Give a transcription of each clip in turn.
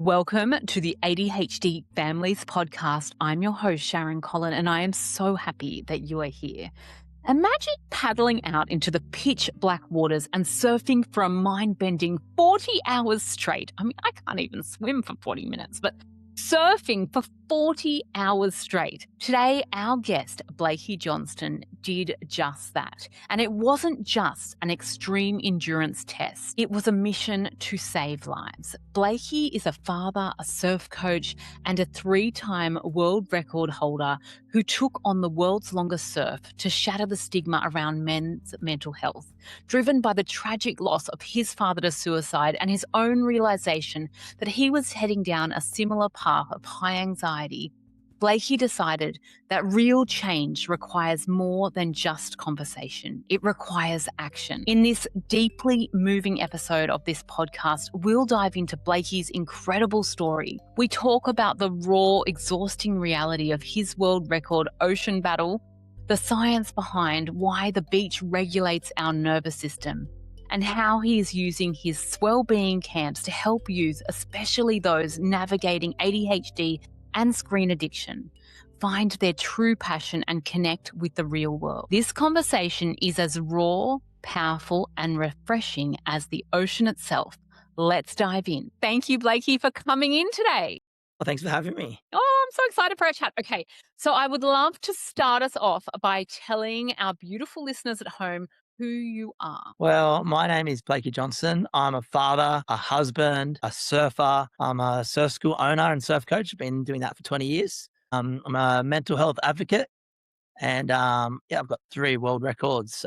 Welcome to the ADHD Families Podcast. I'm your host, Sharon Collon, and I am so happy that you are here. Imagine paddling out into the pitch black waters and surfing for a mind-bending 40 hours straight. I mean, I can't even swim for 40 minutes, but surfing for 40 hours straight. Today, our guest, Blakey Johnston, did just that. And it wasn't just an extreme endurance test. It was a mission to save lives. Blakey is a father, a surf coach, and a 3-time world record holder who took on the world's longest surf to shatter the stigma around men's mental health. Driven by the tragic loss of his father to suicide and his own realization that he was heading down a similar path of high anxiety, Blakey decided that real change requires more than just conversation. It requires action. In this deeply moving episode of this podcast, we'll dive into Blakey's incredible story. We talk about the raw, exhausting reality of his world record ocean battle, the science behind why the beach regulates our nervous system, and how he is using his wellbeing camps to help youth, especially those navigating ADHD and screen addiction, find their true passion and connect with the real world. This conversation is as raw, powerful, and refreshing as the ocean itself. Let's dive in. Thank you, Blakey, for coming in today. Well, thanks for having me. Oh, I'm so excited for our chat. Okay, so I would love to start us off by telling our beautiful listeners at home who you are. Well, my name is Blakey Johnston. I'm a father, a husband, a surfer. I'm a surf school owner and surf coach. I've been doing that for 20 years. I'm a mental health advocate. And I've got 3 world records,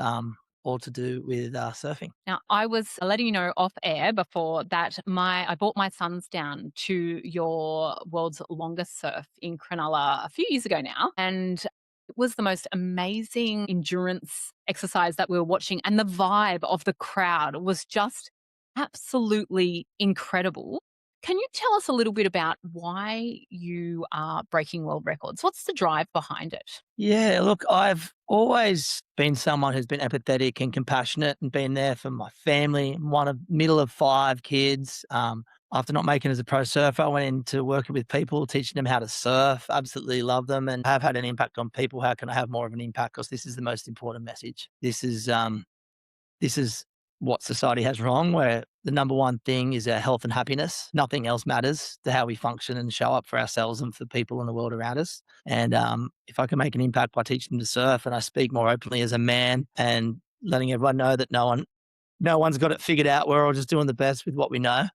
all to do with surfing. Now, I was letting you know off air before that I brought my sons down to your world's longest surf in Cronulla a few years ago now. And it was the most amazing endurance exercise that we were watching. And the vibe of the crowd was just absolutely incredible. Can you tell us a little bit about why you are breaking world records? What's the drive behind it? Yeah, look, I've always been someone who's been empathetic and compassionate and been there for my family. I'm middle of 5 kids. After not making it as a pro surfer, I went into working with people, teaching them how to surf. Absolutely love them and have had an impact on people. How can I have more of an impact? Because this is the most important message. This is what society has wrong, where the number one thing is our health and happiness. Nothing else matters to how we function and show up for ourselves and for people in the world around us. And if I can make an impact by teaching them to surf, and I speak more openly as a man and letting everyone know that no one's got it figured out. We're all just doing the best with what we know.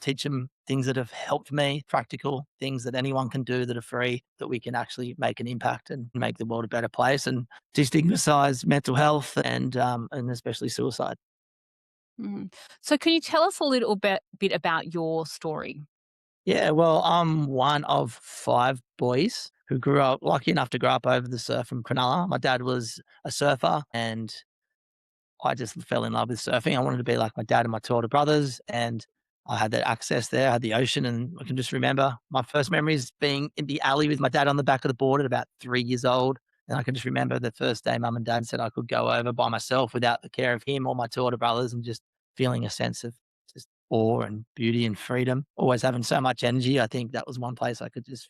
Teach them things that have helped me, practical things that anyone can do that are free, that we can actually make an impact and make the world a better place, and destigmatize mental health and especially suicide. So can you tell us a little bit about your story? Yeah, well, I'm one of 5 boys who grew up, lucky enough to grow up over the surf from Cronulla. My dad was a surfer and I just fell in love with surfing. I wanted to be like my dad and my 2 older brothers, and I had that access there. I had the ocean, and I can just remember my first memories being in the alley with my dad on the back of the board at about 3 years old. And I can just remember the first day mum and dad said I could go over by myself without the care of him or my 2 older brothers, and just feeling a sense of just awe and beauty and freedom. Always having so much energy. I think that was one place I could just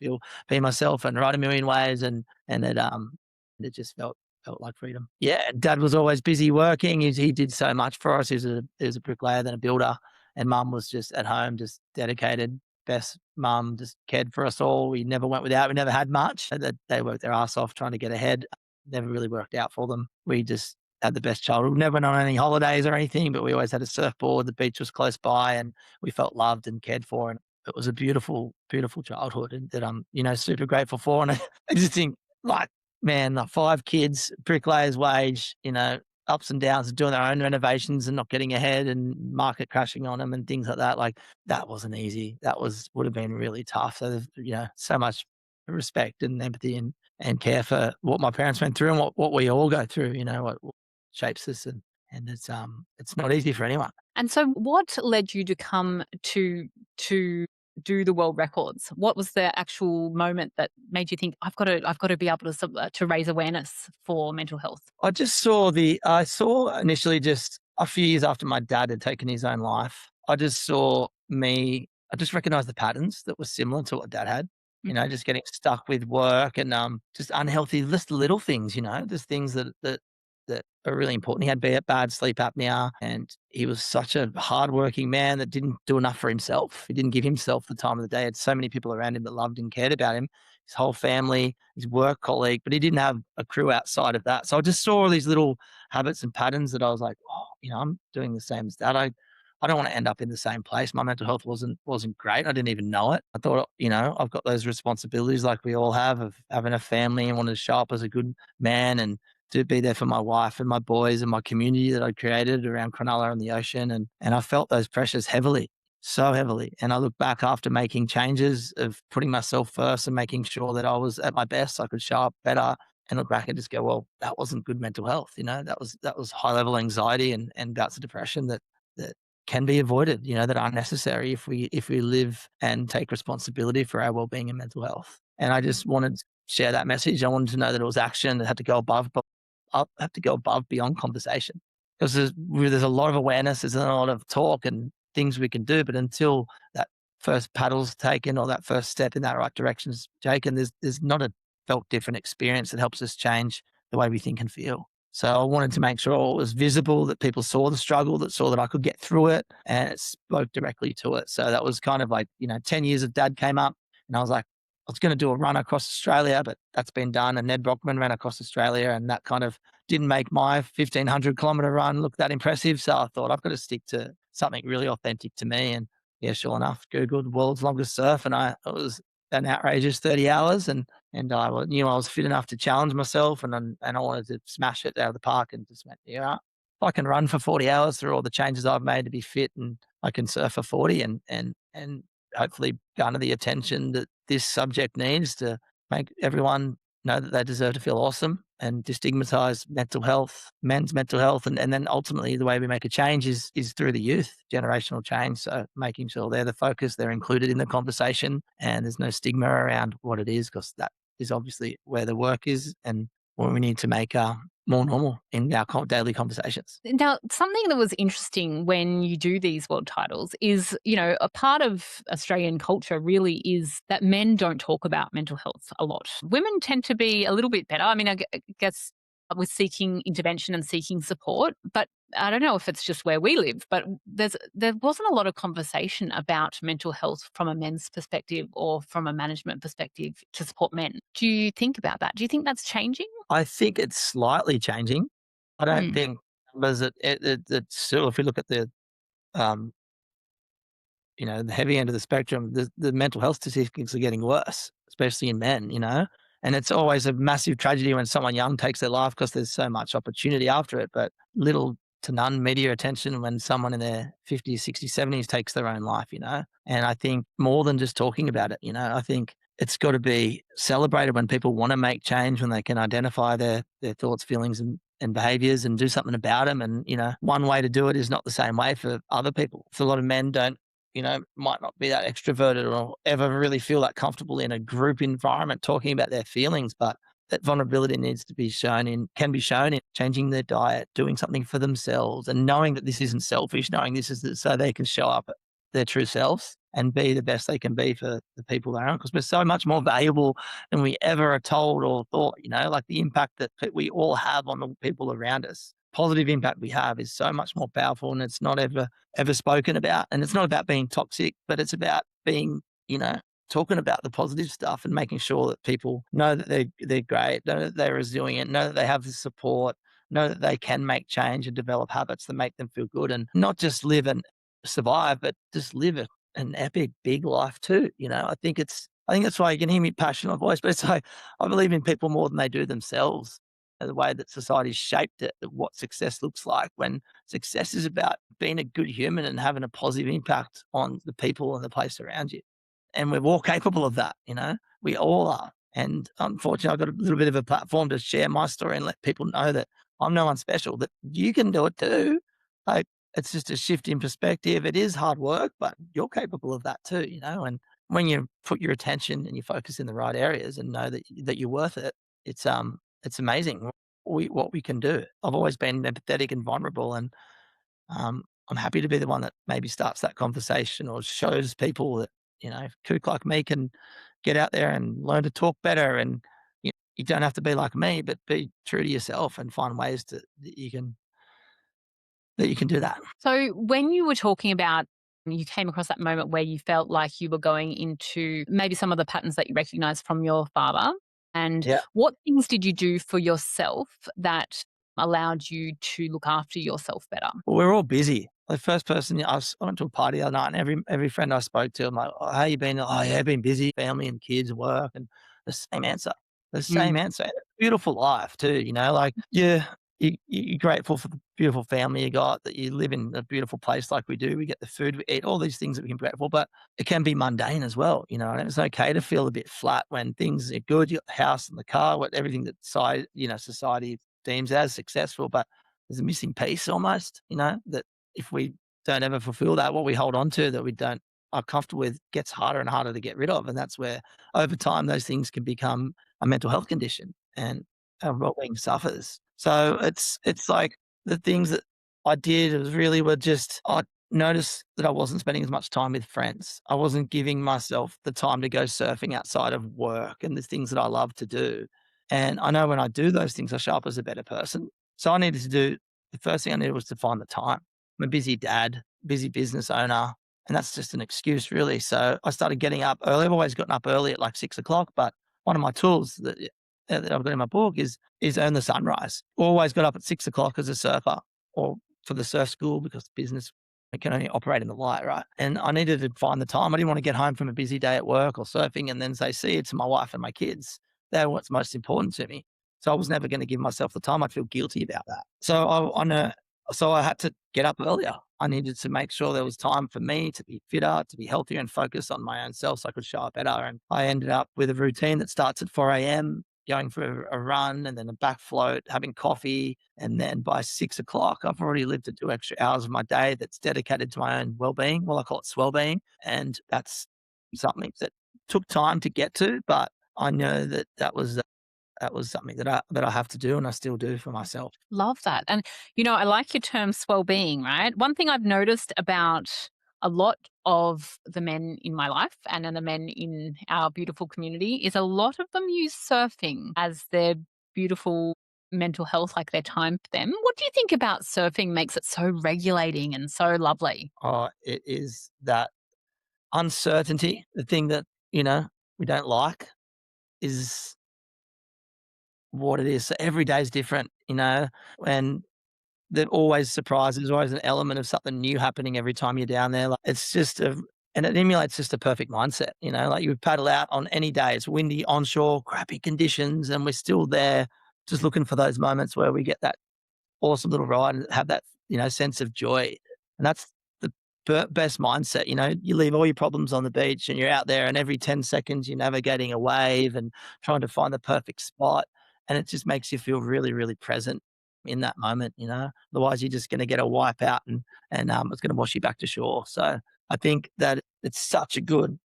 be myself and ride a million waves, and it just felt like freedom. Yeah, dad was always busy working. He did so much for us. He was a bricklayer, then a builder, and mum was just at home, just dedicated, best mum, just cared for us all. We never went without. We never had much. They worked their ass off trying to get ahead. Never really worked out for them. We just had the best childhood. We never went on any holidays or anything, but we always had a surfboard. The beach was close by, and we felt loved and cared for. And it was a beautiful, beautiful childhood, and that I'm, super grateful for. And I just think, like, man, the 5 kids, bricklayer's wage, ups and downs of doing their own renovations and not getting ahead and market crashing on them and things like that. Like, that wasn't easy. Would have been really tough. So, so much respect and empathy and care for what my parents went through and what we all go through, what shapes us. And it's not easy for anyone. And so what led you to come to do the world records? What was the actual moment that made you think, I've got to be able to raise awareness for mental health? I saw initially, just a few years after my dad had taken his own life, I just saw me I just recognized the patterns that were similar to what dad had, Mm. just getting stuck with work and just unhealthy, just little things, just things that are really important. He had bad sleep apnea, and he was such a hardworking man that didn't do enough for himself. He didn't give himself the time of the day. He had so many people around him that loved and cared about him, his whole family, his work colleague, but he didn't have a crew outside of that. So I just saw all these little habits and patterns that I was like, oh, I'm doing the same as dad. I don't want to end up in the same place. My mental health wasn't great. I didn't even know it. I thought, I've got those responsibilities like we all have of having a family and wanting to show up as a good man and to be there for my wife and my boys and my community that I created around Cronulla and the ocean. And I felt those pressures heavily, so heavily. And I look back after making changes of putting myself first and making sure that I was at my best, so I could show up better, and look back and just go, well, that wasn't good mental health. That was high level anxiety and bouts of depression that can be avoided, that are necessary if we live and take responsibility for our well-being and mental health. And I just wanted to share that message. I wanted to know that it was action that had to go above, but I have to go above beyond conversation, because there's a lot of awareness, there's a lot of talk and things we can do, but until that first paddle's taken or that first step in that right direction is taken, there's not a felt different experience that helps us change the way we think and feel. So I wanted to make sure it was visible, that people saw the struggle, that saw that I could get through it, and it spoke directly to it. So that was kind of like, 10 years of dad came up, and I was like, I was going to do a run across Australia, but that's been done. And Ned Brockman ran across Australia, and that kind of didn't make my 1,500-kilometer run look that impressive. So I thought I've got to stick to something really authentic to me. And yeah, sure enough, Googled world's longest surf, and it was an outrageous 30 hours. And I knew I was fit enough to challenge myself, and I wanted to smash it out of the park, and just went, yeah, if I can run for 40 hours through all the changes I've made to be fit, and I can surf for 40 and hopefully garner the attention that this subject needs to make everyone know that they deserve to feel awesome, and destigmatize mental health, men's mental health. And then ultimately the way we make a change is through the youth, generational change. So making sure they're the focus, they're included in the conversation, and there's no stigma around what it is, because that is obviously where the work is and what we need to make more normal in our daily conversations. Now, something that was interesting when you do these world titles is, a part of Australian culture really is that men don't talk about mental health a lot. Women tend to be a little bit better. I mean, I guess with seeking intervention and seeking support, but I don't know if it's just where we live, but there wasn't a lot of conversation about mental health from a men's perspective or from a management perspective to support men. Do you think about that? Do you think that's changing? I think it's slightly changing. I don't Mm. think numbers that still, if we look at um, the heavy end of the spectrum, the mental health statistics are getting worse, especially in men, and it's always a massive tragedy when someone young takes their life, because there's so much opportunity after it, but little to none media attention when someone in their 50s, 60s, 70s takes their own life, and I think more than just talking about it, I think it's got to be celebrated when people want to make change, when they can identify their thoughts, feelings, and behaviors, and do something about them. And, one way to do it is not the same way for other people. So a lot of men don't, might not be that extroverted or ever really feel that comfortable in a group environment talking about their feelings, but that vulnerability can be shown in changing their diet, doing something for themselves, and knowing that this isn't selfish, knowing this is so they can show up their true selves and be the best they can be for the people they're around, because we're so much more valuable than we ever are told or thought, like the impact that we all have on the people around us. Positive impact we have is so much more powerful, and it's not ever spoken about. And it's not about being toxic, but it's about being, talking about the positive stuff and making sure that people know that they're great, know that they're resilient, know that they have the support, know that they can make change and develop habits that make them feel good, and not just live and survive, but just live an epic big life too. I think that's why you can hear me passionate voice, but it's like I believe in people more than they do themselves. The way that society's shaped it, what success looks like, when success is about being a good human and having a positive impact on the people and the place around you. And we're all capable of that, we all are. And unfortunately, I've got a little bit of a platform to share my story and let people know that I'm no one special, that you can do it too. Like, it's just a shift in perspective. It is hard work, but you're capable of that too, and when you put your attention and you focus in the right areas and know that you're worth it, it's amazing what we can do. I've always been empathetic and vulnerable, and I'm happy to be the one that maybe starts that conversation or shows people that, kook like me can get out there and learn to talk better. And you don't have to be like me, but be true to yourself and find ways that you can do that. So when you were talking about you came across that moment where you felt like you were going into maybe some of the patterns that you recognized from your father, and Yeah. what things did you do for yourself that allowed you to look after yourself better? Well, we're all busy. The first person I went to a party the other night, and every friend I spoke to, I'm like, "Oh, how you been?" "Oh, yeah, been busy, family and kids, work," and the same answer. The Mm. same answer. Beautiful life too, like, yeah, you're grateful for the beautiful family you got, that you live in a beautiful place like we do. We get the food we eat, all these things that we can be grateful, but it can be mundane as well, and it's okay to feel a bit flat when things are good. You got the house and the car, everything that society deems as successful, but there's a missing piece almost, that if we don't ever fulfill that, what we hold on to that we don't are comfortable with gets harder and harder to get rid of. And that's where over time those things can become a mental health condition and our well-being suffers. So it's like the things that I did was really were just I noticed that I wasn't spending as much time with friends. I wasn't giving myself the time to go surfing outside of work and the things that I love to do. And I know when I do those things, I show up as a better person. So I needed to do the first thing I needed was to find the time. I'm a busy dad, busy business owner, and that's just an excuse really. So I started getting up early. I've always gotten up early at like 6 o'clock, but one of my tools that I've got in my book is earn the sunrise. Always got up at 6 o'clock as a surfer or for the surf school because business it can only operate in the light, right? And I needed to find the time. I didn't want to get home from a busy day at work or surfing and then say see you to my wife and my kids. They're what's most important to me. So I was never going to give myself the time. I'd feel guilty about that. So I had to get up earlier. I needed to make sure there was time for me to be fitter, to be healthier and focus on my own self so I could show up better. And I ended up with a routine that starts at 4 a.m., going for a run and then a back float, having coffee. And then by 6 o'clock, I've already lived to 2 extra hours of my day that's dedicated to my own well-being. Well, I call it swellbeing. And that's something that took time to get to, but I know that was something that I have to do and I still do for myself. Love that. And, I like your term swell-being, right? One thing I've noticed about a lot of the men in my life and then the men in our beautiful community is a lot of them use surfing as their beautiful mental health, like their time for them. What do you think about surfing makes it so regulating and so lovely? It is that uncertainty, the thing that, we don't like is what it is. So every day is different, and there always surprises, there's always an element of something new happening every time you're down there. Like it's just and it emulates just a perfect mindset, like you would paddle out on any day. It's windy, onshore, crappy conditions, and we're still there just looking for those moments where we get that awesome little ride and have that, sense of joy. And that's the best mindset. You leave all your problems on the beach and you're out there, and every 10 seconds you're navigating a wave and trying to find the perfect spot. And it just makes you feel really, really present in that moment. Otherwise, you're just going to get a wipe out and it's going to wash you back to shore. So I think that it's such a good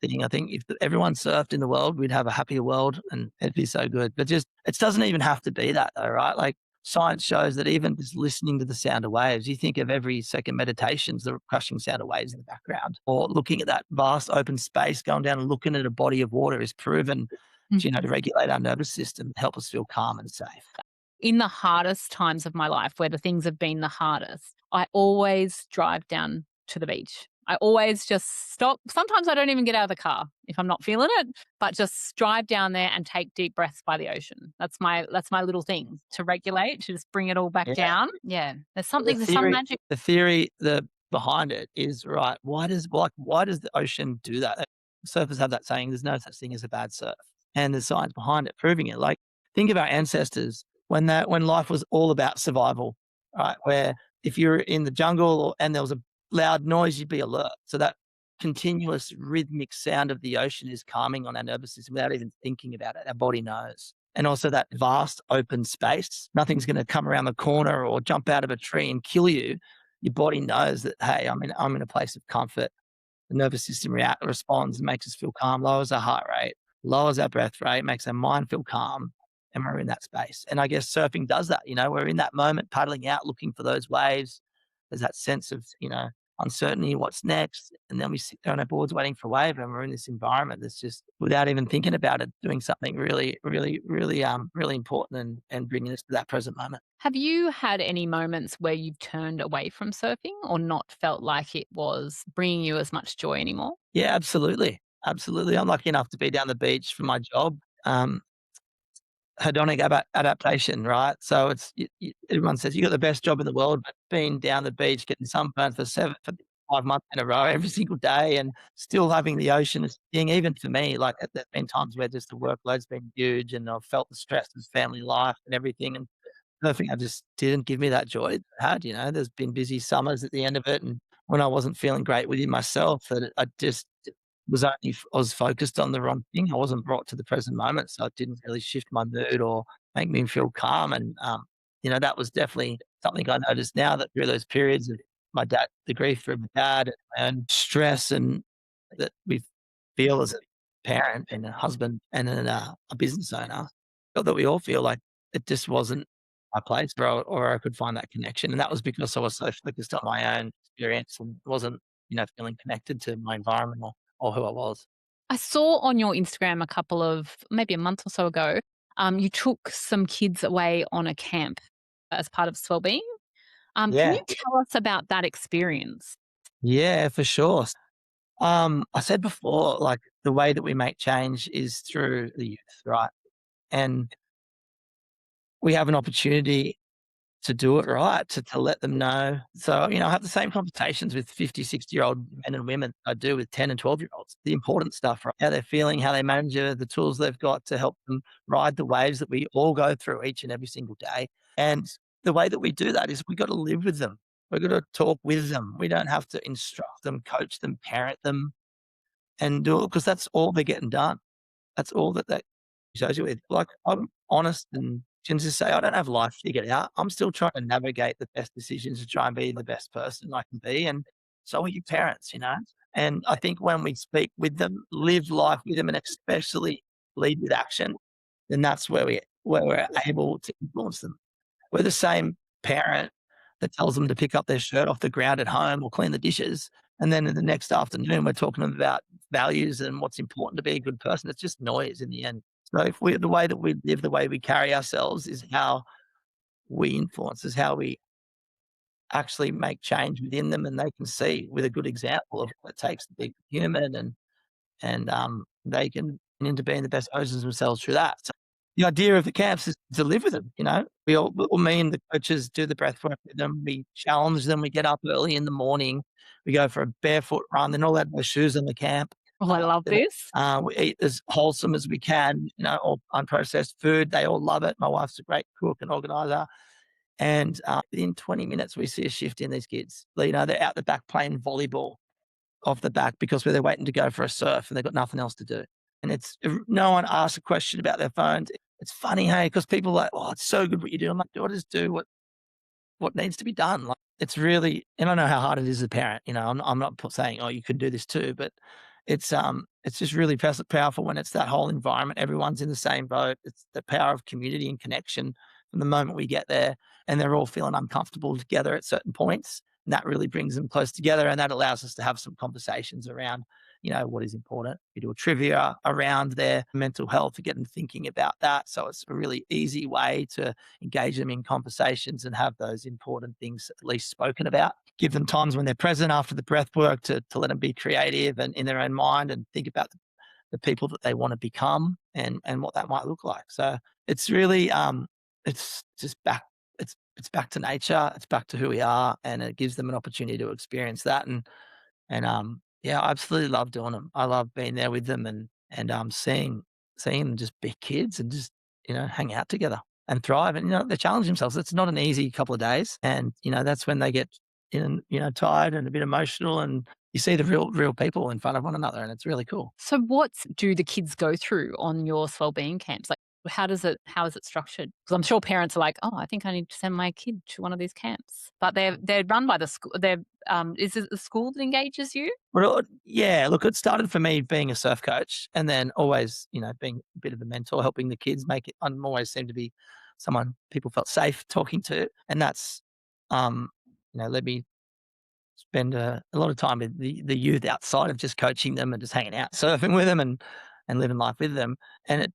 thing. I think if everyone surfed in the world, we'd have a happier world and it'd be so good. But just it doesn't even have to be that though, right? Like science shows that even just listening to the sound of waves, you think of every second meditations, the crushing sound of waves in the background, or looking at that vast open space, going down and looking at a body of water is proven, to regulate our nervous system, help us feel calm and safe. In the hardest times of my life, where the things have been the hardest, I always drive down to the beach. I always just stop. Sometimes I don't even get out of the car if I'm not feeling it, but just drive down there and take deep breaths by the ocean. That's my little thing to regulate, to just bring it all back Yeah. down. Yeah. The There's some theory magic. the theory the behind it is, right, why does the ocean do that? Surfers have that saying, "There's no such thing as a bad surf," and there's science behind it proving it. Like, think of our ancestors when life was all about survival, right? Where if you're in the jungle and there was a loud noise, you'd be alert. So that continuous rhythmic sound of the ocean is calming on our nervous system without even thinking about it. Our body knows. And also that vast open space. Nothing's going to come around the corner or jump out of a tree and kill you. Your body knows that, hey, I'm in a place of comfort. The nervous system responds and makes us feel calm, lowers our heart rate, lowers our breath rate, makes our mind feel calm. and we're in that space. And I guess surfing does that. We're in that moment, paddling out, looking for those waves. There's that sense of, uncertainty, what's next. And then we sit there on our boards waiting for a wave, and we're in this environment that's just, without even thinking about it, doing something really, really, really, really important, and bringing us to that present moment. Have you had any moments where you've turned away from surfing or not felt like it was bringing you as much joy anymore? Yeah, absolutely. Absolutely. I'm lucky enough to be down the beach for my job. Hedonic adaptation, right? So everyone says you got the best job in the world, but being down the beach, getting sunburned for 5 months in a row every single day, and still having the ocean as a thing, even for me, like there's been times where just the workload's been huge, and I've felt the stress of family life and everything, and surfing, I just didn't give me that joy it had. There's been busy summers at the end of it, and when I wasn't feeling great within myself, that I just I was focused on the wrong thing. I wasn't brought to the present moment, so it didn't really shift my mood or make me feel calm. And that was definitely something I noticed now, that through those periods of the grief through my dad, and stress, and that we feel as a parent and a husband and a business owner, felt that we all feel like it just wasn't my place, or I could find that connection. And that was because I was so focused on my own experience and wasn't, feeling connected to my environment, or who I was. I saw on your Instagram a couple of maybe a month or so ago, you took some kids away on a camp as part of wellbeing. Can you Yeah. tell us about that experience? Yeah, for sure. I said before, like, the way that we make change is through the youth, right? And we have an opportunity to do it right, to let them know. So, I have the same conversations with 50, 60-year-old men and women I do with 10 and 12-year-olds. The important stuff, right? How they're feeling, how they manage it, the tools they've got to help them ride the waves that we all go through each and every single day. And the way that we do that is we got to live with them. We've got to talk with them. We don't have to instruct them, coach them, parent them, and do it, because that's all they're getting done. That's all that shows you with. Like, I'm honest and can just say, I don't have life figured out. I'm still trying to navigate the best decisions to try and be the best person I can be. And so are your parents. And I think when we speak with them, live life with them, and especially lead with action, then that's where we're able to influence them. We're the same parent that tells them to pick up their shirt off the ground at home or clean the dishes. And then in the next afternoon, we're talking to them about values and what's important to be a good person. It's just noise in the end. So if the way that we live, the way we carry ourselves is how we influence, is how we actually make change within them, and they can see with a good example of what it takes to be human, and they can get into being the best versions of themselves through that. So the idea of the camps is to live with them. Me and the coaches do the breath work with them. We challenge them. We get up early in the morning. We go for a barefoot run. They're not allowed to wear shoes in the camp. Oh, I love this. We eat as wholesome as we can, all unprocessed food. They all love it. My wife's a great cook and organizer. And within 20 minutes, we see a shift in these kids. They're out the back playing volleyball off the back because they're waiting to go for a surf and they've got nothing else to do. And no one asks a question about their phones. It's funny, hey, because people are like, oh, it's so good what you do. I'm like, do I just do what needs to be done? Like, it's really, and I know how hard it is as a parent. I'm not saying, oh, you can do this too, but it's just really powerful when it's that whole environment. Everyone's in the same boat. It's the power of community and connection from the moment we get there, and they're all feeling uncomfortable together at certain points. And that really brings them close together, and that allows us to have some conversations around, what is important. We do a trivia around their mental health to get them thinking about that. So it's a really easy way to engage them in conversations and have those important things at least spoken about. Give them times when they're present after the breath work to let them be creative and in their own mind, and think about the people that they want to become, and what that might look like. So it's really, it's just back. It's back to nature. It's back to who we are, and it gives them an opportunity to experience that. And yeah, I absolutely love doing them. I love being there with them, and seeing them just be kids and just, hang out together and thrive. And they challenge themselves. It's not an easy couple of days, and that's when they get tired and a bit emotional, and you see the real people in front of one another, and it's really cool. So what do the kids go through on your wellbeing camps? Like, How is it structured? Because I'm sure parents are like, "Oh, I think I need to send my kid to one of these camps." But they're run by the school. Is it the school that engages you? Well, yeah, look, it started for me being a surf coach and then always, being a bit of a mentor, helping the kids make it. I'm always seemed to be someone people felt safe talking to. And that's, led me spend a lot of time with the youth outside of just coaching them and just hanging out, surfing with them and living life with them. And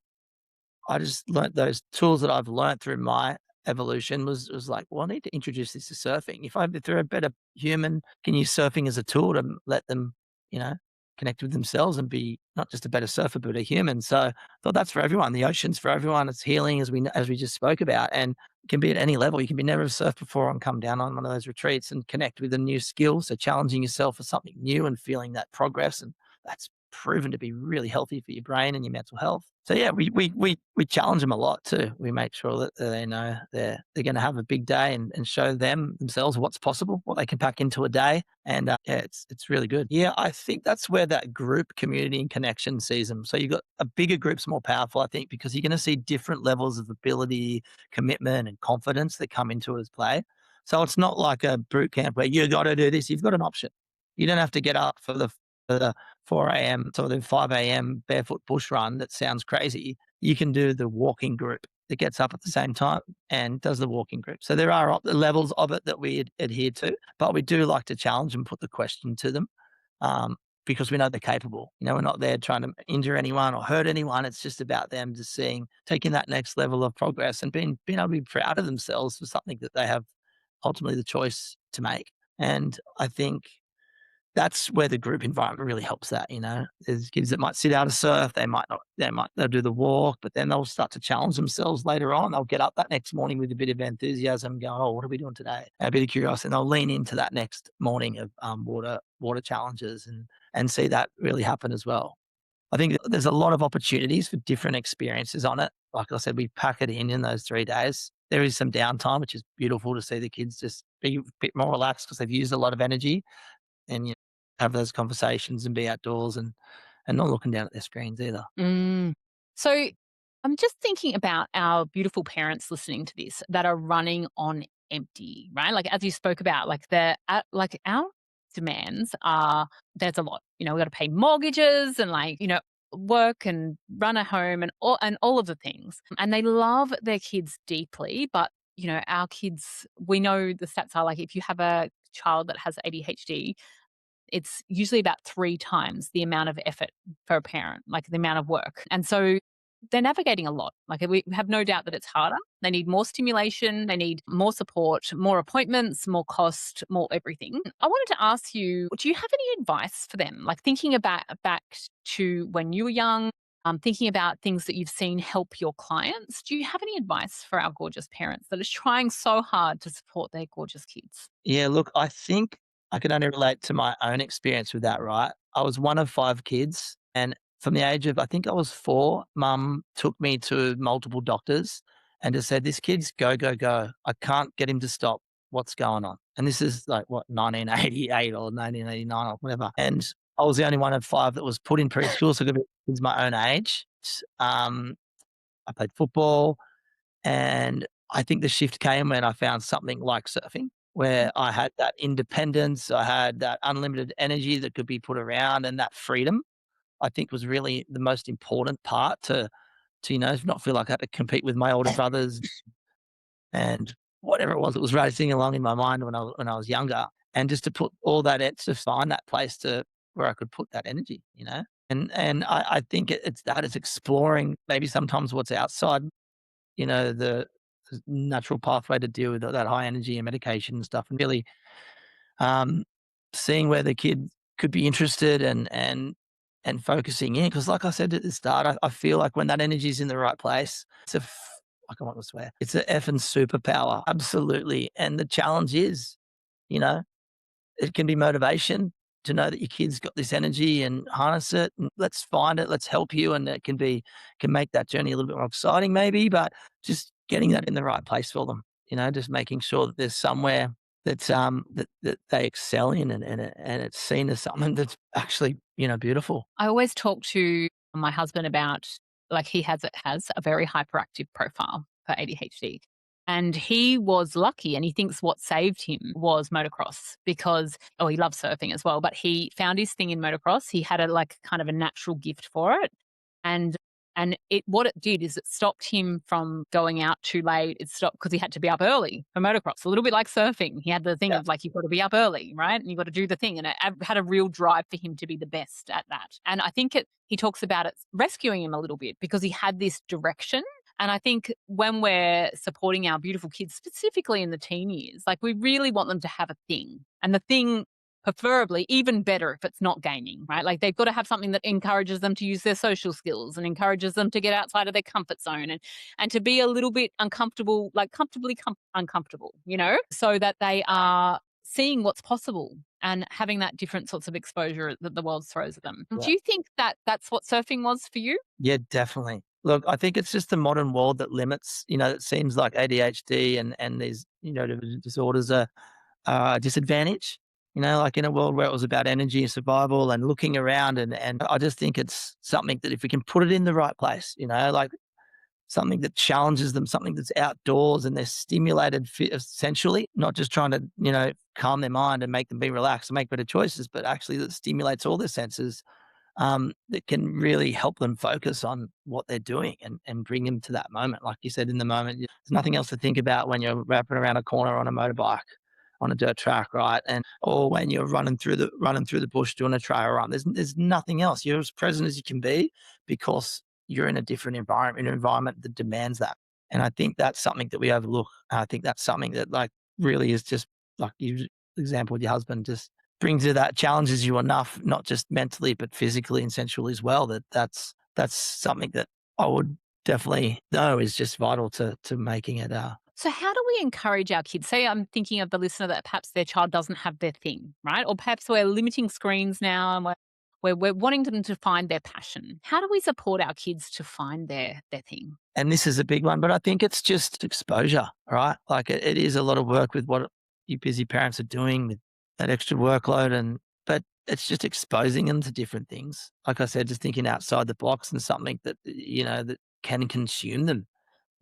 I just learnt those tools that I've learnt through my evolution was like, well, I need to introduce this to surfing. If they're a better human, can use surfing as a tool to let them, you know, connect with themselves and be not just a better surfer, but a human. So I thought that's for everyone. The ocean's for everyone. It's healing as we just spoke about, and it can be at any level. You can be never have surfed before and come down on one of those retreats and connect with a new skill. So challenging yourself for something new and feeling that progress, and that's proven to be really healthy for your brain and your mental health. So yeah, we challenge them a lot too. We make sure that they know they're going to have a big day and show themselves what's possible, what they can pack into a day, and yeah, it's really good. Yeah, I think that's where that group, community, and connection sees them. So you got a bigger group's more powerful, I think, because you're going to see different levels of ability, commitment, and confidence that come into it as play. So it's not like a boot camp where you got to do this. You've got an option. You don't have to get up for the 4 a.m. or the 5 a.m. barefoot bush run that sounds crazy. You can do the walking group that gets up at the same time and does the walking group. So there are levels of it that we adhere to, but we do like to challenge and put the question to them, because we know they're capable. We're not there trying to injure anyone or hurt anyone. It's just about them just taking that next level of progress and being able to be proud of themselves for something that they have ultimately the choice to make. And I think that's where the group environment really helps that. There's kids that might sit out a surf, they might not, they'll do the walk, but then they'll start to challenge themselves later on. They'll get up that next morning with a bit of enthusiasm, going, "Oh, what are we doing today?" A bit of curiosity, and they'll lean into that next morning of water challenges and see that really happen as well. I think there's a lot of opportunities for different experiences on it. Like I said, we pack it in those 3 days. There is some downtime, which is beautiful to see the kids just be a bit more relaxed because they've used a lot of energy and have those conversations and be outdoors and not looking down at their screens either. Mm. So I'm just thinking about our beautiful parents listening to this that are running on empty, right? Like as you spoke about, like our demands are there's a lot. We got to pay mortgages and work and run a home and all of the things. And they love their kids deeply, but our kids, we know the stats are like if you have a child that has ADHD, it's usually about 3 times the amount of effort for a parent, like the amount of work. And so they're navigating a lot. Like we have no doubt that it's harder. They need more stimulation, they need more support, more appointments, more cost, more everything. I wanted to ask you, do you have any advice for them? Like thinking about back to when you were young, thinking about things that you've seen help your clients. Do you have any advice for our gorgeous parents that is trying so hard to support their gorgeous kids? Yeah, look, I think I can only relate to my own experience with that, right? I was one of 5 kids, and from the age of, I think I was 4, mum took me to multiple doctors and just said, "This kid's go, go, go. I can't get him to stop. What's going on?" And this is like, what, 1988 or 1989 or whatever. And I was the only one of 5 that was put in preschool, so I could be kids my own age. I played football, and I think the shift came when I found something like surfing, where I had that independence, I had that unlimited energy that could be put around, and that freedom, I think was really the most important part to not feel like I had to compete with my older brothers and whatever it was that was racing along in my mind when I was younger, and just to put all that to find that place to where I could put that energy. And I think it's exploring maybe sometimes what's outside the natural pathway to deal with that high energy and medication and stuff, and really um, seeing where the kid could be interested and focusing in. Because, like I said at the start, I feel like when that energy is in the right place, I can want to swear, it's an effing superpower, absolutely. And the challenge is, you know, it can be motivation to know that your kid's got this energy and harness it, and let's find it, let's help you, and it can make that journey a little bit more exciting maybe, but just getting that in the right place for them, just making sure that there's somewhere that's that they excel in, and it's seen as something that's actually beautiful. I always talk to my husband about like he has a very hyperactive profile for ADHD. And he was lucky, and he thinks what saved him was motocross because, oh, he loves surfing as well, but he found his thing in motocross. He had a like kind of a natural gift for it. And what it did is it stopped him from going out too late. It stopped because he had to be up early for motocross, a little bit like surfing. He had the thing Yeah. of like, you've got to be up early, right? And you've got to do the thing. And it had a real drive for him to be the best at that. And I think he talks about it rescuing him a little bit because he had this direction. And I think when we're supporting our beautiful kids, specifically in the teen years, like we really want them to have a thing. And the thing, preferably, even better if it's not gaming, right? Like they've got to have something that encourages them to use their social skills and encourages them to get outside of their comfort zone and to be a little bit uncomfortable, like comfortably uncomfortable, so that they are seeing what's possible and having that different sorts of exposure that the world throws at them. Yeah. Do you think that that's what surfing was for you? Yeah, definitely. Look, I think it's just the modern world that limits, it seems like ADHD and these, disorders are a disadvantage, like in a world where it was about energy and survival and looking around. And I just think it's something that if we can put it in the right place, like something that challenges them, something that's outdoors and they're stimulated essentially, not just trying to, calm their mind and make them be relaxed and make better choices, but actually that stimulates all their senses, that can really help them focus on what they're doing and bring them to that moment. Like you said, in the moment, there's nothing else to think about when you're wrapping around a corner on a motorbike on a dirt track, right? Or when you're running through the bush doing a trail run. There's nothing else. You're as present as you can be because you're in a different environment, an environment that demands that. And I think that's something that we overlook. I think that's something that like really is just like you example with your husband, just brings you that, challenges you enough, not just mentally, but physically and sensually as well. That's something that I would definitely know is just vital to making it. So how do we encourage our kids? Say I'm thinking of the listener that perhaps their child doesn't have their thing, right? Or perhaps we're limiting screens now and we're wanting them to find their passion. How do we support our kids to find their thing? And this is a big one, but I think it's just exposure, right? Like it is a lot of work with what you busy parents are doing with that extra workload, but it's just exposing them to different things. Like I said, just thinking outside the box and something that, that can consume them.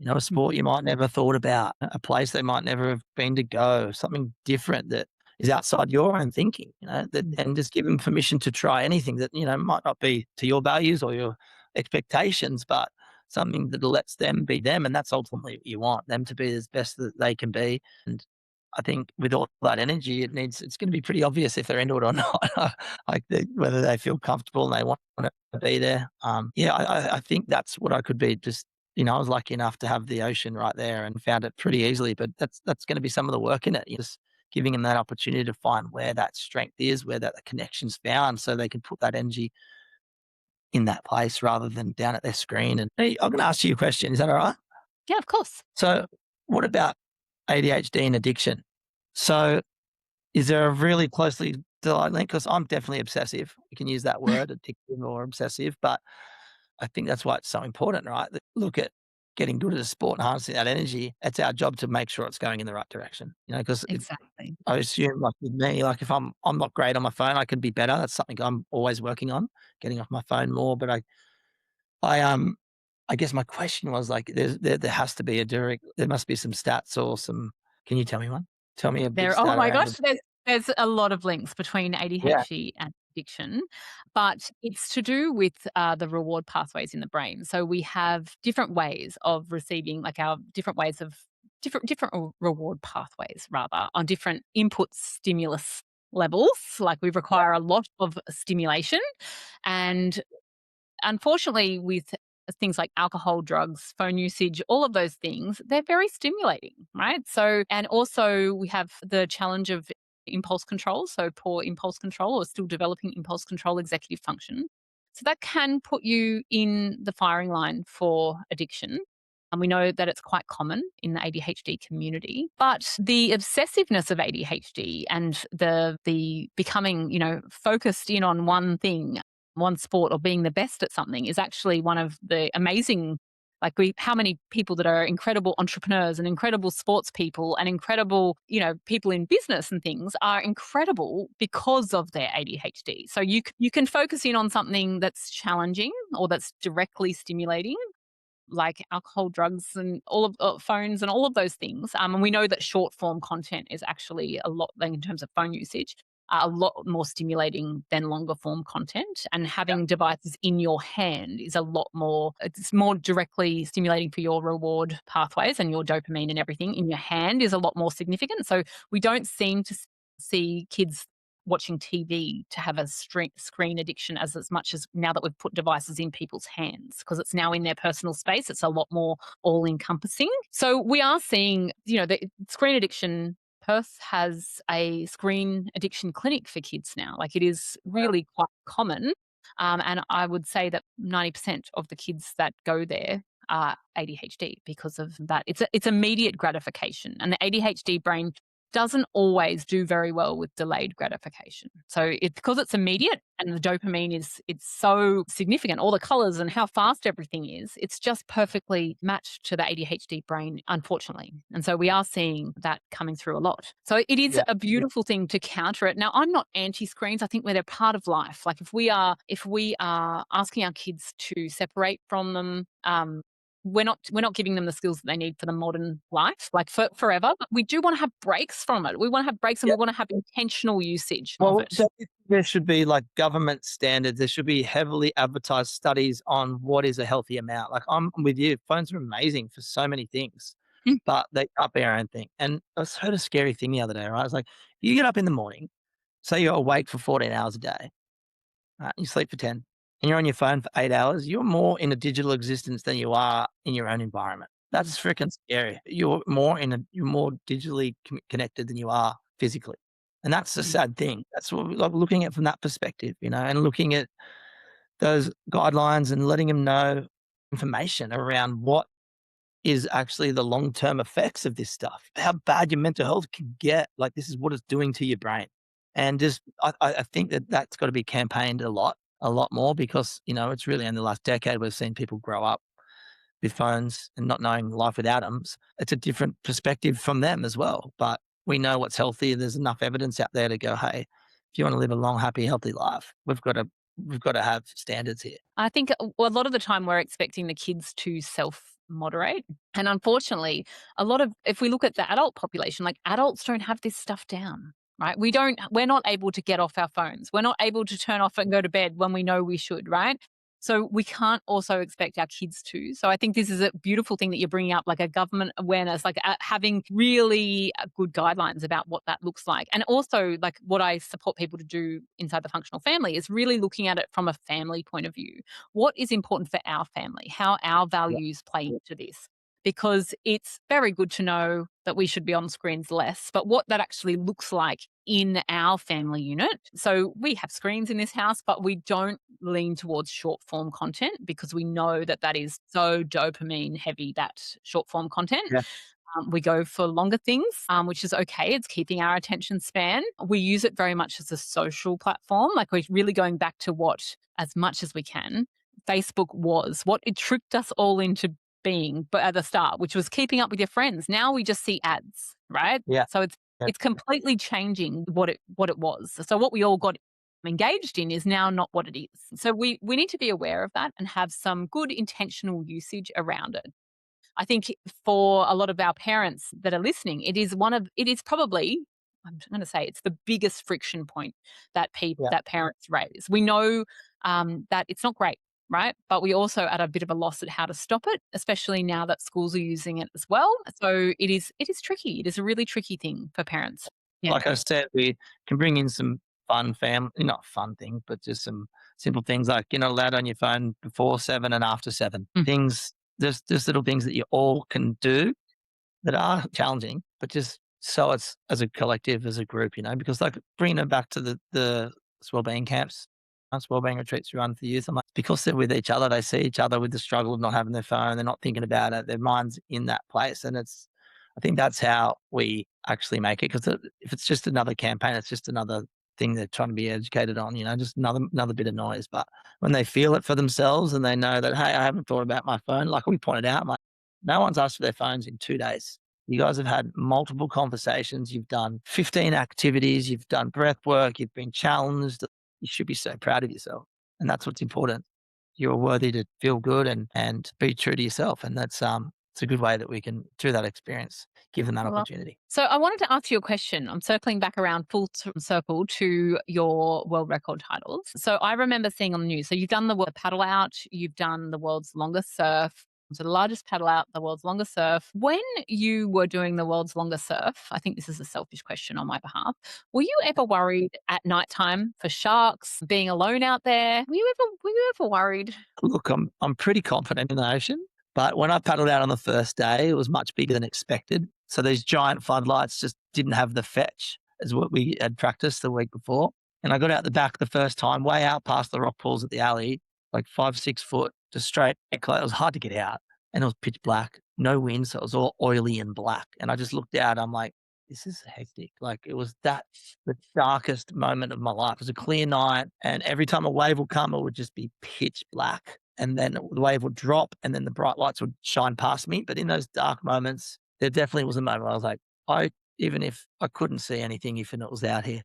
A sport you might never thought about, a place they might never have been to go, something different that is outside your own thinking, and just give them permission to try anything that, might not be to your values or your expectations, but something that lets them be them. And that's ultimately what you want, them to be as best that they can be. And I think with all that energy, it's going to be pretty obvious if they're into it or not, whether they feel comfortable and they want to be there. I think that's what I could be just. I was lucky enough to have the ocean right there and found it pretty easily, but that's going to be some of the work in it. Just giving them that opportunity to find where that strength is, where that connection's found, so they can put that energy in that place rather than down at their screen. And hey, I'm going to ask you a question. Is that all right? Yeah, of course. So what about ADHD and addiction? So is there a really closely link? Because I'm definitely obsessive. We can use that word, addictive or obsessive, but I think that's why it's so important, right? Look at getting good at a sport and harnessing that energy. It's our job to make sure it's going in the right direction, because Exactly. I assume, like with me, like if I'm not great on my phone, I could be better. That's something I'm always working on, getting off my phone more. But I guess my question was like, there has to be there must be some stats or some. Can you tell me one? Tell me a big Oh stat my around gosh, it. there's a lot of links between Yeah, ADHD and addiction, but it's to do with the reward pathways in the brain. So we have different ways of receiving, like our different ways of reward pathways rather on different input stimulus levels. Like we yeah, require a lot of stimulation, and unfortunately, with things like alcohol, drugs, phone usage, all of those things, they're very stimulating, right? So, and also we have the challenge of impulse control. So, poor impulse control or still developing impulse control executive function. So, that can put you in the firing line for addiction. And we know that it's quite common in the ADHD community. But the obsessiveness of ADHD and the becoming, focused in on one thing, one sport, or being the best at something is actually one of the amazing Like how many people that are incredible entrepreneurs and incredible sports people and incredible, people in business and things are incredible because of their ADHD. So you can focus in on something that's challenging or that's directly stimulating, like alcohol, drugs, and all of phones and all of those things. And we know that short form content is actually a lot, like in terms of phone usage, a lot more stimulating than longer form content. And having devices in your hand is a lot more, it's more directly stimulating for your reward pathways, and your dopamine and everything in your hand is a lot more significant. So we don't seem to see kids watching TV to have a screen addiction as much as now that we've put devices in people's hands, because it's now in their personal space. It's a lot more all encompassing. So we are seeing, the screen addiction. Perth has a screen addiction clinic for kids now. Like, it is really quite common. And I would say that 90% of the kids that go there are ADHD because of that. It's immediate gratification, and the ADHD brain doesn't always do very well with delayed gratification. So because it's immediate and the dopamine it's so significant, all the colors and how fast everything is, it's just perfectly matched to the ADHD brain, unfortunately. And so we are seeing that coming through a lot. So it is a beautiful thing to counter it. Now, I'm not anti-screens. I think they're part of life. Like, if we are asking our kids to separate from them, we're not giving them the skills that they need for the modern life, like forever. But we do want to have breaks from it. We want to have breaks, and we want to have intentional usage of it. There should be like government standards. There should be heavily advertised studies on what is a healthy amount. Like, I'm with you. Phones are amazing for so many things, but they can't be our own thing. And I heard a scary thing the other day, right? I was like, you get up in the morning, say you're awake for 14 hours a day, you sleep for 10, and you're on your phone for 8 hours, you're more in a digital existence than you are in your own environment. That's freaking scary. You're more digitally connected than you are physically. And that's the sad thing. That's what like looking at from that perspective, and looking at those guidelines and letting them know information around what is actually the long-term effects of this stuff, how bad your mental health can get. Like, this is what it's doing to your brain. And just, I think that's got to be campaigned a lot more, because, it's really in the last decade we've seen people grow up with phones and not knowing life without them. It's a different perspective from them as well. But we know what's healthy. There's enough evidence out there to go, hey, if you want to live a long, happy, healthy life, we've got to have standards here. I think a lot of the time we're expecting the kids to self-moderate. And unfortunately, if we look at the adult population, like, adults don't have this stuff down, right? We're not able to get off our phones. We're not able to turn off and go to bed when we know we should, right? So we can't also expect our kids to. So I think this is a beautiful thing that you're bringing up, like a government awareness, like having really good guidelines about what that looks like. And also, like, what I support people to do inside the functional family is really looking at it from a family point of view. What is important for our family? How our values play into this? Because it's very good to know that we should be on screens less, but what that actually looks like in our family unit. So we have screens in this house, but we don't lean towards short form content, because we know that that is so dopamine heavy, that short form content. Yeah. We go for longer things, which is okay. It's keeping our attention span. We use it very much as a social platform. Like, we're really going back to what, as much as we can, Facebook was, what it tricked us all into being, but at the start, which was keeping up with your friends. Now we just see ads, right? Yeah. So it's completely changing what it was. So what we all got engaged in is now not what it is. So we need to be aware of that and have some good intentional usage around it. I think for a lot of our parents that are listening, it is probably, I'm going to say, it's the biggest friction point that parents raise. We know that it's not great, right? But we also at a bit of a loss at how to stop it, especially now that schools are using it as well. So it is tricky. It is a really tricky thing for parents. Yeah. Like I said, we can bring in some not fun things, but just some simple things like you're not allowed on your phone before 7 and after 7. Things, just little things that you all can do that are challenging, but just so it's as a collective, as a group, because like bringing them back to the wellbeing camps, wellbeing retreats we run for youth, I'm like, because they're with each other, they see each other with the struggle of not having their phone, they're not thinking about it, their mind's in that place. And I think that's how we actually make it, because if it's just another campaign, it's just another thing they're trying to be educated on, just another bit of noise. But when they feel it for themselves and they know that, hey, I haven't thought about my phone, like we pointed out, like no one's asked for their phones in 2 days. You guys have had multiple conversations. You've done 15 activities. You've done breath work. You've been challenged. You should be so proud of yourself. And that's what's important. You're worthy to feel good and be true to yourself. And that's it's a good way that we can, through that experience, give them that opportunity. So I wanted to ask you a question. I'm circling back around full circle to your world record titles. So I remember seeing on the news, so you've done the world paddle out, you've done the world's longest surf. So the largest paddle out, the world's longest surf. When you were doing the world's longest surf, I think this is a selfish question on my behalf, were you ever worried at nighttime for sharks, being alone out there? Were you ever worried? Look, I'm pretty confident in the ocean, but when I paddled out on the first day, it was much bigger than expected. So these giant floodlights just didn't have the fetch as what we had practiced the week before. And I got out the back the first time, way out past the rock pools at the alley, like 5-6 foot, just straight. It was hard to get out, and it was pitch black, no wind, so it was all oily and black. And I just looked out. I'm like, this is hectic. Like it was the darkest moment of my life. It was a clear night, and every time a wave would come, it would just be pitch black. And then the wave would drop, and then the bright lights would shine past me. But in those dark moments, there definitely was a moment where I was like, even if I couldn't see anything, if it was out here,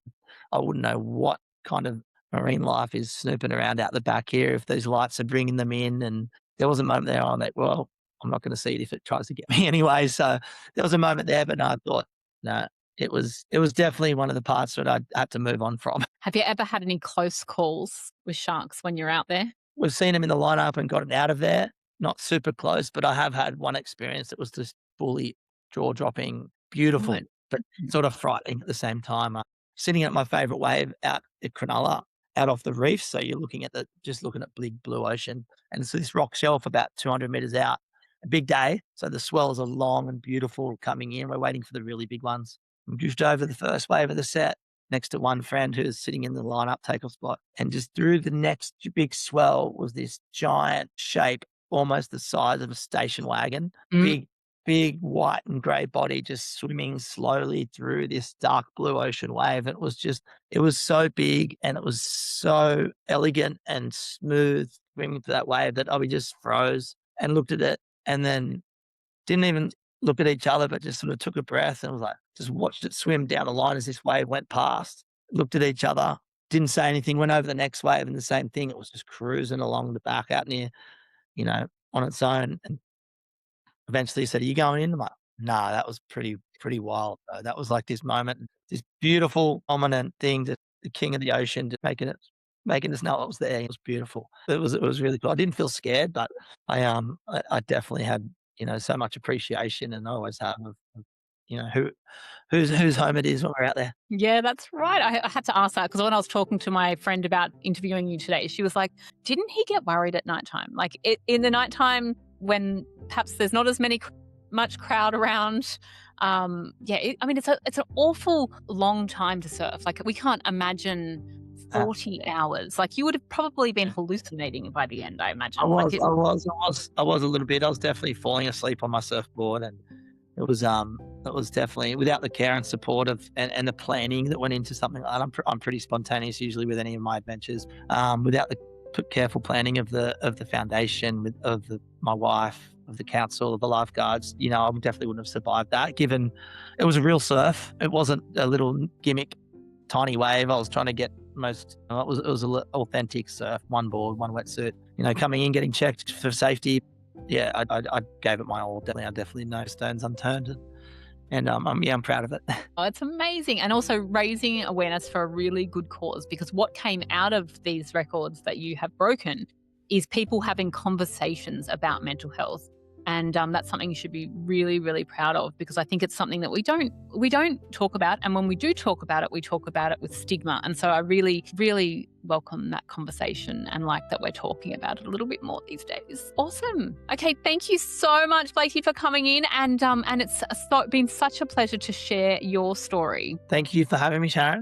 I wouldn't know what kind of marine life is snooping around out the back here if those lights are bringing them in. And there was a moment there I'm like, well, I'm not going to see it if it tries to get me anyway. So there was a moment there, but no, I thought, no, it was definitely one of the parts that I had to move on from. Have you ever had any close calls with sharks when you're out there? We've seen them in the lineup and gotten out of there. Not super close, but I have had one experience that was just fully jaw-dropping, beautiful, Right. but sort of frightening at the same time. Sitting at my favourite wave out at Cronulla, out off the reef, so you're looking at just looking at big blue ocean, and it's this rock shelf about 200 metres out. A big day, so the swells are long and beautiful coming in. We're waiting for the really big ones. We drifted over the first wave of the set next to one friend who's sitting in the lineup takeoff spot, and just through the next big swell was this giant shape, almost the size of a station wagon, big white and grey body just swimming slowly through this dark blue ocean wave. It was so big and it was so elegant and smooth swimming through that wave that we just froze and looked at it, and then didn't even look at each other, but just sort of took a breath and was like, just watched it swim down the line as this wave went past, looked at each other, didn't say anything, went over the next wave, and the same thing. It was just cruising along the back out near, on its own. And eventually he said, are you going in? I'm like, no, that was pretty wild, though. That was like this moment, this beautiful, dominant thing, that the king of the ocean, just making us know it was there. It was beautiful. It was really cool. I didn't feel scared, but I definitely had, so much appreciation, and I always have, of whose home it is when we're out there. Yeah, that's right. I had to ask that because when I was talking to my friend about interviewing you today, she was like, didn't he get worried at nighttime? Like in the nighttime when perhaps there's not as much crowd around. It's an awful long time to surf. Like we can't imagine 40 hours. Like you would have probably been hallucinating by the end, I imagine. I was a little bit. I was definitely falling asleep on my surfboard, and it was definitely, without the care and support and the planning that went into something like that. I'm pretty spontaneous usually with any of my adventures. Without the careful planning of the foundation, my wife, of the council, of the lifeguards, I definitely wouldn't have survived that. Given it was a real surf, it wasn't a little gimmick, tiny wave. I was trying to get it was an authentic surf, one board, one wetsuit. Coming in, getting checked for safety. Yeah, I gave it my all. Definitely no stones unturned, and I'm proud of it. Oh, it's amazing. And also raising awareness for a really good cause, because what came out of these records that you have broken is people having conversations about mental health. And that's something you should be really, really proud of, because I think it's something that we don't talk about. And when we do talk about it, we talk about it with stigma. And so I really, really welcome that conversation and like that we're talking about it a little bit more these days. Awesome. Okay, thank you so much, Blakey, for coming in. And it's been such a pleasure to share your story. Thank you for having me, Sharon.